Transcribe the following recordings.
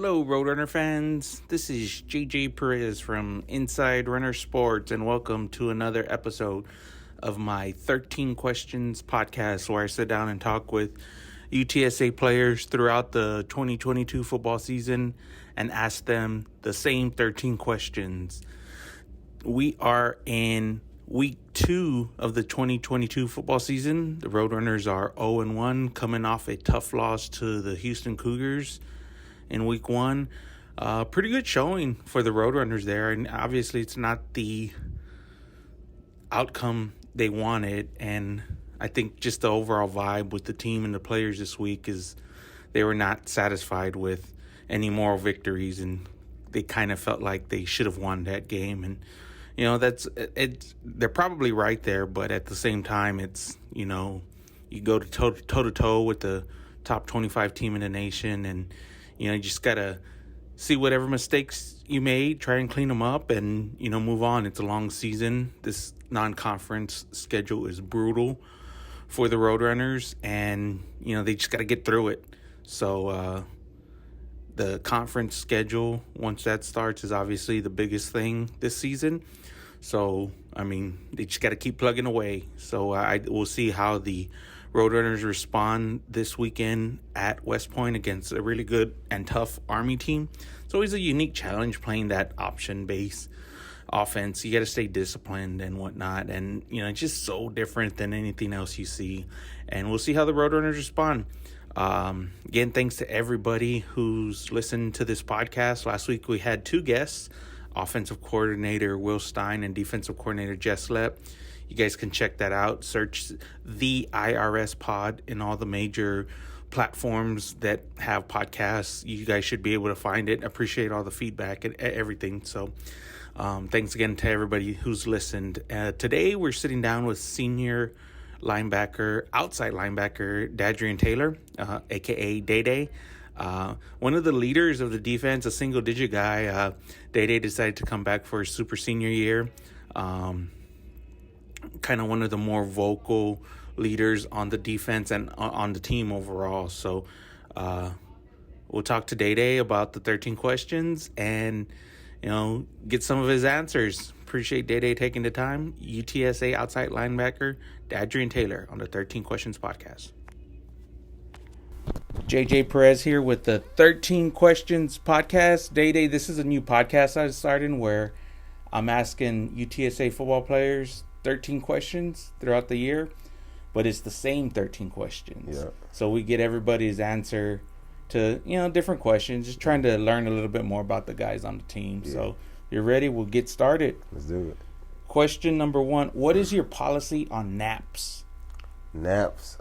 Hello, Roadrunner fans. This is JJ Perez from Inside Runner Sports, and welcome to another episode of my 13 Questions podcast, where I sit down and talk with UTSA players throughout the 2022 football season and ask them the same 13 questions. We are in week 2 of the 2022 football season. The Roadrunners are 0-1, coming off a tough loss to the Houston Cougars in week 1. Pretty good showing for the Roadrunners there, and obviously it's not the outcome they wanted, and I think just the overall vibe with the team and the players this week is they were not satisfied with any moral victories, and they kind of felt like they should have won that game. And you know, they're probably right there, but at the same time, it's, you know, you go to toe-to-toe with the top 25 team in the nation, and you know, you just got to see whatever mistakes you made, try and clean them up, and, you know, move on. It's a long season. This non-conference schedule is brutal for the Roadrunners, and, you know, they just got to get through it. So the conference schedule, once that starts, is obviously the biggest thing this season. So, I mean, they just got to keep plugging away. So we'll see how the Roadrunners respond this weekend at West Point against a really good and tough Army team. It's always a unique challenge playing that option-based offense. You got to stay disciplined and whatnot. And, you know, it's just so different than anything else you see. And we'll see how the Roadrunners respond. Again, thanks to everybody who's listened to this podcast. Last week we had 2 guests, offensive coordinator Will Stein and defensive coordinator Jess Lepp. You guys can check that out. Search the IRS Pod in all the major platforms that have podcasts. You guys should be able to find it. Appreciate all the feedback and everything. So thanks again to everybody who's listened. Today we're sitting down with senior linebacker, outside linebacker, Dadrian Taylor, a.k.a. Day-Day. One of the leaders of the defense, a single-digit guy. Day-Day decided to come back for his super senior year. Kind of one of the more vocal leaders on the defense and on the team overall. So we'll talk to Day-Day about the 13 questions and, you know, get some of his answers. Appreciate Day-Day taking the time. UTSA outside linebacker Dadrian Taylor on the 13 Questions podcast. JJ Perez here with the 13 Questions podcast. Day-Day, this is a new podcast I started where I'm asking UTSA football players 13 questions throughout the year, but it's the same 13 questions. Yeah. So we get everybody's answer to, you know, different questions, just trying to learn a little bit more about the guys on the team. Yeah. So if you're ready, we'll get started. Let's do it. Question number 1, what is your policy on naps? Naps,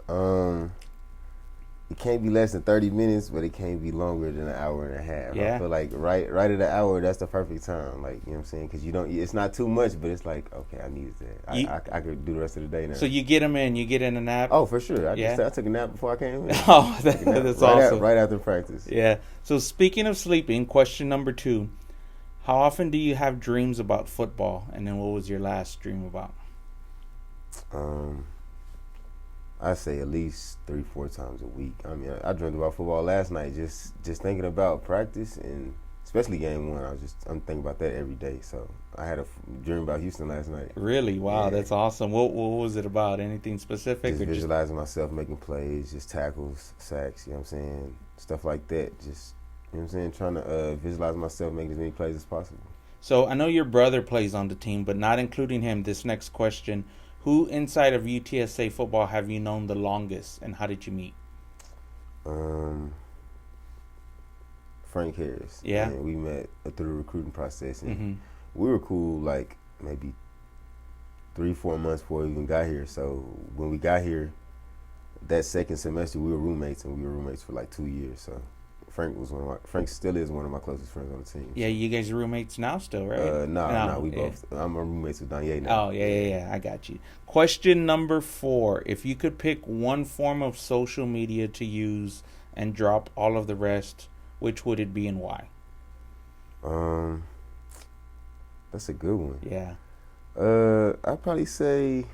it can't be less than 30 minutes, but it can't be longer than an hour and a half. Yeah. I feel like right at an hour, that's the perfect time. Like, you know what I'm saying? Because it's not too much, but it's like, okay, I needed that. I could do the rest of the day now. So you get them in, you get in a nap? Oh, for sure. I took a nap before I came in. Oh, that's awesome. Right after practice. Yeah. So speaking of sleeping, question number 2, how often do you have dreams about football? And then what was your last dream about? I say at least 3-4 times a week. I mean, I dreamed about football last night, just thinking about practice, and especially game 1. I'm thinking about that every day. So I had a dream about Houston last night. Really? Wow, yeah. That's awesome. What was it about? Anything specific? Just visualizing myself making plays, just tackles, sacks. You know what I'm saying? Stuff like that. Just, you know what I'm saying? Trying to visualize myself making as many plays as possible. So I know your brother plays on the team, but not including him. This next question. Who inside of UTSA football have you known the longest, and how did you meet? Frank Harris. Yeah. And we met through the recruiting process, and we were cool like maybe 3-4 months before we even got here. So when we got here, that second semester we were roommates, and we were roommates for like 2 years. So Frank still is one of my closest friends on the team. Yeah, you guys are roommates now still, right? No, we both. I'm roommates with Danye now. Oh, yeah, I got you. Question number 4. If you could pick one form of social media to use and drop all of the rest, which would it be and why? That's a good one. Yeah. I'd probably say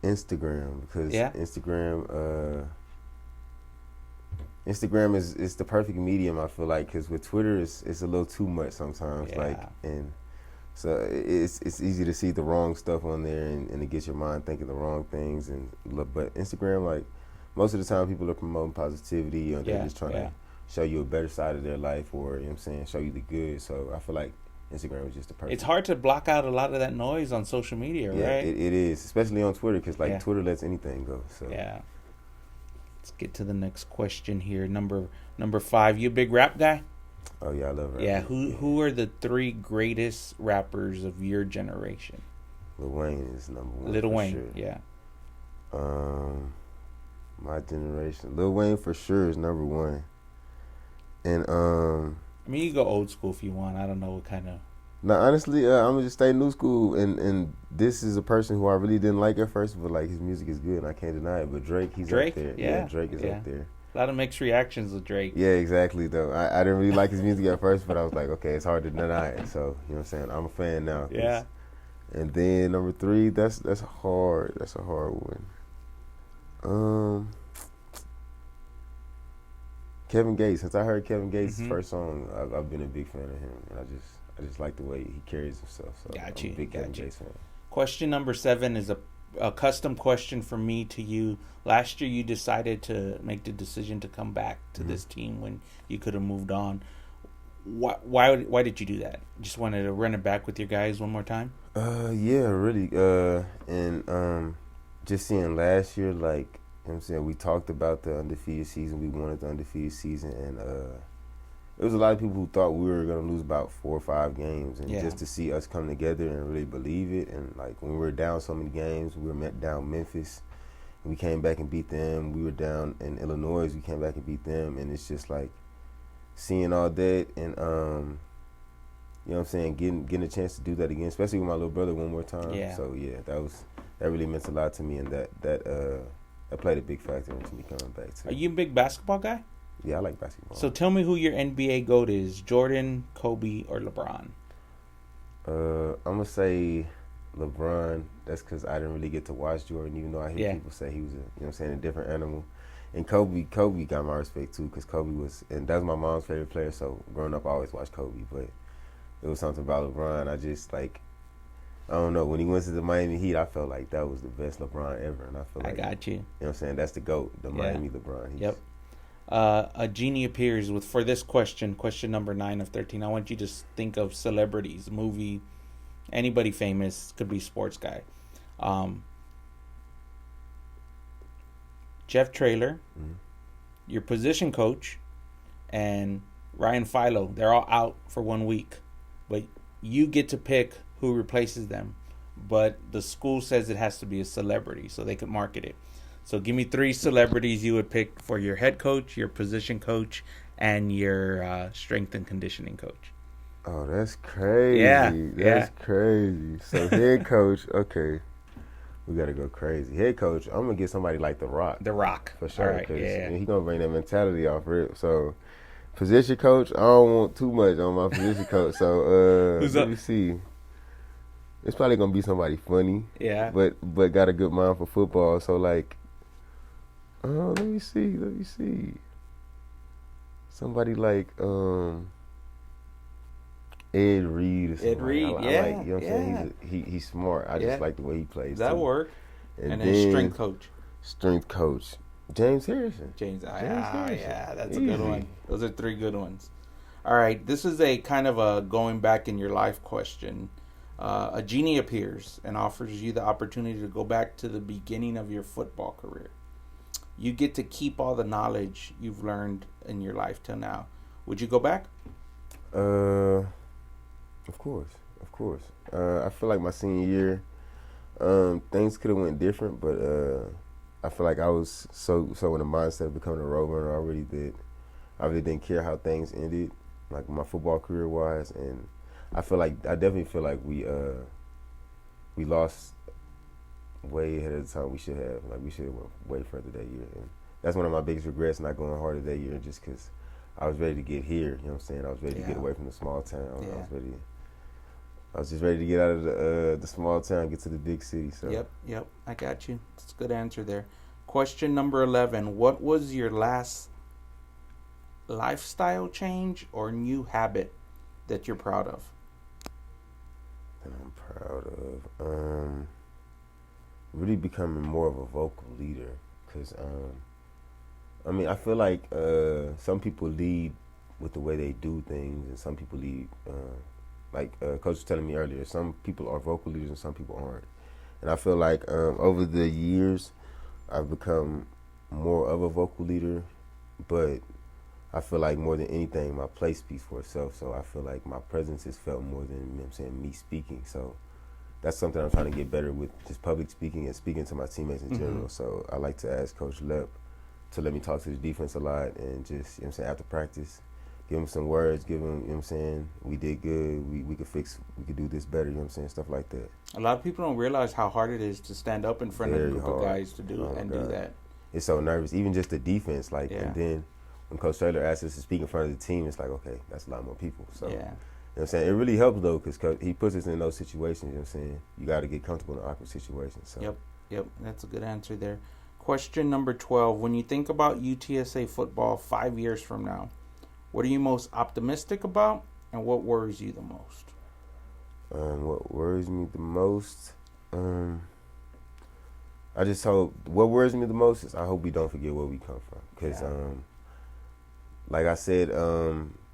Instagram, because Instagram, Instagram is the perfect medium. I feel like because with Twitter, it's a little too much sometimes. Yeah. And so it's easy to see the wrong stuff on there, and it gets your mind thinking the wrong things. But Instagram, like most of the time, people are promoting positivity, or they're just trying to show you a better side of their life, or show you the good. So I feel like Instagram is just the perfect. It's hard to block out a lot of that noise on social media, right? Yeah, it is, especially on Twitter, because Twitter lets anything go. So yeah. Let's get to the next question here. Number 5. You a big rap guy? Oh yeah, I love rap. Yeah. Who are the 3 greatest rappers of your generation? Lil Wayne is number 1. Lil Wayne, sure. yeah. My generation, Lil Wayne for sure is number 1. And I mean, you go old school if you want. I don't know what kind of. No, honestly, I'm gonna just stay new school, and this is a person who I really didn't like at first, but like his music is good, and I can't deny it. But Drake, he's up there. Yeah, Drake is up there. A lot of mixed reactions with Drake. Yeah, exactly. Though I didn't really like his music at first, but I was like, okay, it's hard to deny it. So you know what I'm saying? I'm a fan now. Yeah. And then number 3, that's hard. That's a hard one. Kevin Gates. Since I heard Kevin Gates' first song, I've been a big fan of him, and I just like the way he carries himself. So I'm a big Kevin Gates fan. Question number 7 is a custom question from me to you. Last year, you decided to make the decision to come back to this team when you could have moved on. Why did you do that? Just wanted to run it back with your guys one more time? Yeah, really. And just seeing last year, like, you know what I'm saying, we talked about the undefeated season. We wanted the undefeated season, and there was a lot of people who thought we were going to lose about 4 or 5 games, and just to see us come together and really believe it, and like when we were down so many games, we were down Memphis, and we came back and beat them. We were down in Illinois, we came back and beat them, and it's just like seeing all that, and you know what I'm saying, getting a chance to do that again, especially with my little brother one more time. Yeah. So yeah, that really meant a lot to me, and that played a big factor into me coming back too. Are you a big basketball guy? Yeah, I like basketball. So tell me who your NBA GOAT is: Jordan, Kobe, or LeBron? I'm gonna say LeBron. That's because I didn't really get to watch Jordan, even though I hear people say he was a different animal. And Kobe got my respect too, because Kobe was, and that's my mom's favorite player. So growing up, I always watched Kobe, but it was something about LeBron. I just like, I don't know, when he went to the Miami Heat, I felt like that was the best LeBron ever, and I feel like I got you. You know what I'm saying? That's the GOAT, the Miami LeBron. Yep. A genie appears for this question number 9 of 13. I want you to think of celebrities, movie, anybody famous, could be sports guy. Jeff Traylor, your position coach, and Ryan Philo. They're all out for 1 week, but you get to pick who replaces them. But the school says it has to be a celebrity so they could market it. So give me 3 celebrities you would pick for your head coach, your position coach, and your strength and conditioning coach. Oh, that's crazy. Yeah. That's crazy. So head coach, okay. We got to go crazy. Head coach, I'm going to get somebody like The Rock. The Rock. For sure. All right, He's going to bring that mentality off rip. So position coach, I don't want too much on my position coach. So let me see. It's probably going to be somebody funny. Yeah. But got a good mind for football. So like, let me see. Somebody like Ed Reed or something. Ed Reed, I like, you know what I'm saying? He's smart. I just like the way he plays. That work. And then strength coach. Strength coach. James Harrison. James Harrison. Yeah, that's easy. A good one. Those are 3 good ones. All right, this is a kind of a going back in your life question. A genie appears and offers you the opportunity to go back to the beginning of your football career. You get to keep all the knowledge you've learned in your life till now. Would you go back? Of course. I feel like my senior year, things could have went different, but I feel like I was so in the mindset of becoming a road runner already that I really didn't care how things ended, like my football career wise, and I definitely feel like we lost way ahead of the time we should have. Like we should have went way further that year, and that's one of my biggest regrets, not going harder that year, just because I was ready to get here. You know what I'm saying? I was ready to get away from the small town. Yeah. I was just ready to get out of the small town, get to the big city. So. Yep. I got you. That's a good answer there. Question number 11. What was your last lifestyle change or new habit that you're proud of? That I'm proud of. Really becoming more of a vocal leader. Because, I mean, I feel like some people lead with the way they do things, and some people lead, like Coach was telling me earlier, some people are vocal leaders and some people aren't. And I feel like over the years, I've become more of a vocal leader, but I feel like more than anything, my play speaks for itself. So I feel like my presence is felt more than, you know what I'm saying, me speaking. So that's something I'm trying to get better with, just public speaking and speaking to my teammates in general. So I like to ask Coach Lepp to let me talk to the defense a lot and just, you know what I'm saying, after practice, give him some words, give him, you know what I'm saying, we did good, we could do this better, you know what I'm saying, stuff like that. A lot of people don't realize how hard it is to stand up in front of a group of guys to do do that. It's so nervous, even just the defense, like, and then when Coach Taylor asks us to speak in front of the team, it's like, okay, that's a lot more people. So, you know what I'm saying? It really helps, though, because he puts us in those situations, you know what I'm saying? You got to get comfortable in awkward situations. So. Yep. That's a good answer there. Question number 12. When you think about UTSA football 5 years from now, what are you most optimistic about, and what worries you the most? What worries me the most? I just hope, what worries me the most is I hope we don't forget where we come from. Because, like I said,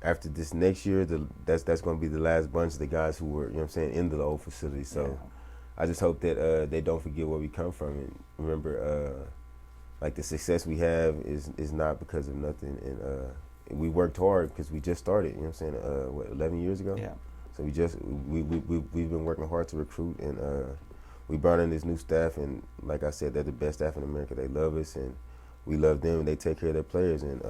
after this next year, that's going to be the last bunch of the guys who were, you know what I'm saying, in the old facility. So I just hope that they don't forget where we come from. And remember, like, the success we have is not because of nothing. And we worked hard because we just started, you know what I'm saying, 11 years ago? Yeah. So we've been working hard to recruit, and we brought in this new staff, and like I said, they're the best staff in America. They love us, and we love them, and they take care of their players, and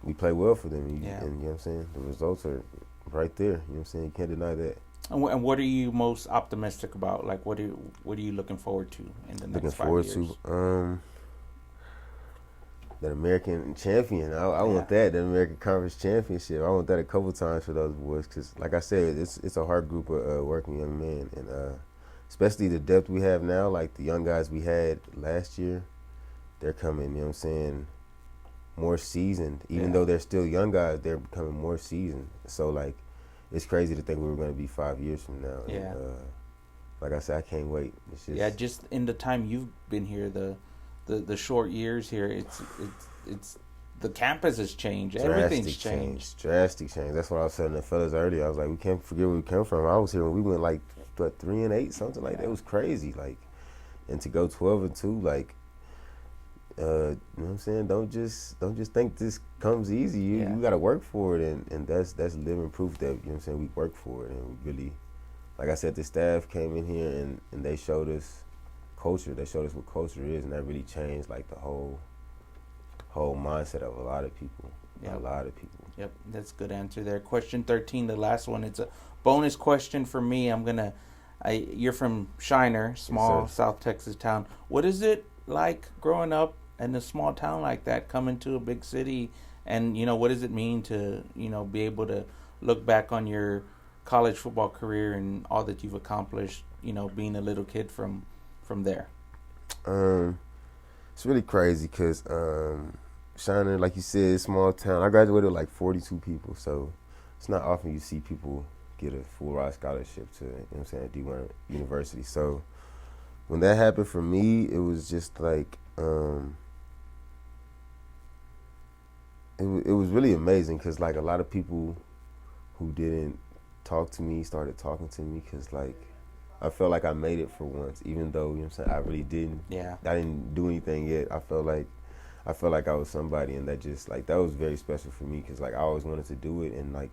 we play well for them. And you know what I'm saying? The results are right there. You know what I'm saying? You can't deny that. And what are you most optimistic about? Like, what are you looking forward to in the next 5 years? That American champion. I want that American Conference championship. I want that a couple times for those boys, because, like I said, it's a hard group of working young men, and especially the depth we have now, like the young guys we had last year, they're coming, you know what I'm saying, more seasoned. Even though they're still young guys, they're becoming more seasoned. So, like, it's crazy to think we were going to be 5 years from now. Yeah. And, like I said, I can't wait. It's just, just in the time you've been here, the short years here, it's the campus has changed. Everything's changed. Drastic change. That's what I was telling the fellas earlier. I was like, we can't forget where we come from. I was here when we went like 3-8, something like that. It was crazy. Like, and to go 12-2, like, you know what I'm saying? Don't just think this comes easy. You got to work for it, and that's living proof that, you know what I'm saying, we work for it, and we really, like I said, the staff came in here and they showed us culture. They showed us what culture is, and that really changed, like, the whole mindset of a lot of people. A lot of people. Yep, that's a good answer there. Question 13, the last one. It's a bonus question for me. You're from Shiner, small South Texas town. What is it like growing up in a small town like that, coming to a big city, and, you know, what does it mean to, you know, be able to look back on your college football career and all that you've accomplished, you know, being a little kid from there? It's really crazy because Shiner, like you said, small town. I graduated with like 42 people, so it's not often you see people get a full ride scholarship to, you know what I'm saying, D1 university. So when that happened for me, it was just like it was really amazing, because, like, a lot of people who didn't talk to me started talking to me, because, like, I felt like I made it for once, even though, you know what I'm saying, I really didn't. Yeah. I didn't do anything yet. I felt like I was somebody, and that just, like, that was very special for me, because, like, I always wanted to do it. And, like,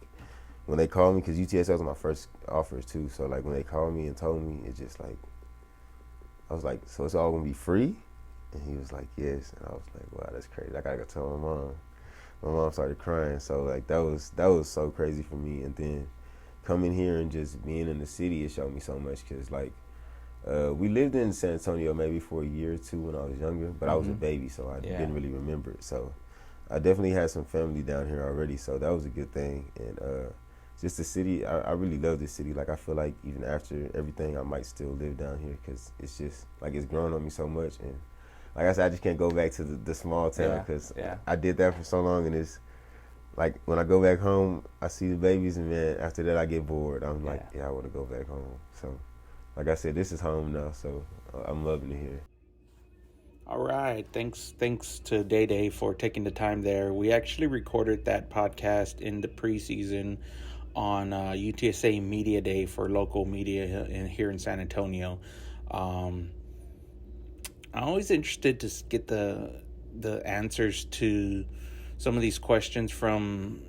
when they called me, because UTSA was my first offers too, so, like, when they called me and told me, it just, like, I was like, so it's all gonna be free? And he was like, yes. And I was like, wow, that's crazy. I gotta go tell my mom. My mom started crying. So, like, that was so crazy for me. And then coming here and just being in the city, it showed me so much, because, like, we lived in San Antonio maybe for a year or two when I was younger, but I was a baby, so I didn't really remember it. So I definitely had some family down here already, so that was a good thing. And just the city, I really love this city. Like, I feel like even after everything, I might still live down here, because it's just, like, it's grown on me so much. And like I said, I just can't go back to the small town, because I did that for so long, and like when I go back home, I see the babies, and then after that I get bored. I'm like, Yeah. yeah, I want to go back home. So, like I said, this is home now, so I'm loving it here. All right. Thanks to Day Day for taking the time there. We actually recorded that podcast in the preseason on UTSA Media Day for local media here in San Antonio. I'm always interested to get the answers to some of these questions from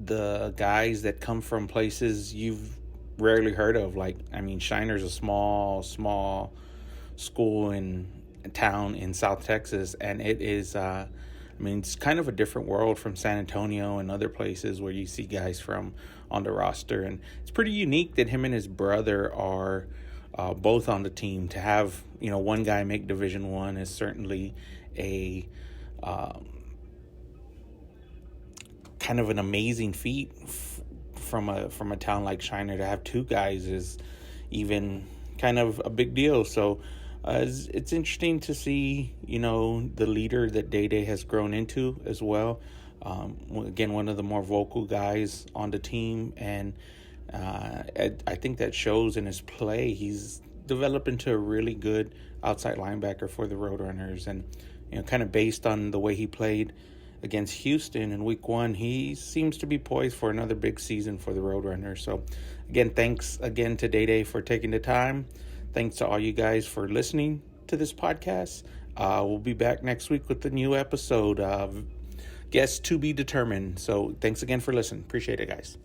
the guys that come from places you've rarely heard of. Like, I mean, Shiner's a small school in a town in South Texas, and it is I mean, it's kind of a different world from San Antonio and other places where you see guys from on the roster. And it's pretty unique that him and his brother are both on the team. To have, you know, one guy make Division I is certainly a kind of an amazing feat from a town like Shiner. To have two guys is even kind of a big deal. So it's interesting to see, you know, the leader that Day Day has grown into as well. Again, one of the more vocal guys on the team, and I think that shows in his play. He's developed into a really good outside linebacker for the Roadrunners, and you know, kind of based on the way he played against Houston in Week 1, he seems to be poised for another big season for the Roadrunners. So, again, thanks again to Day Day for taking the time. Thanks to all you guys for listening to this podcast. We'll be back next week with a new episode. Guests to be determined. So thanks again for listening. Appreciate it, guys.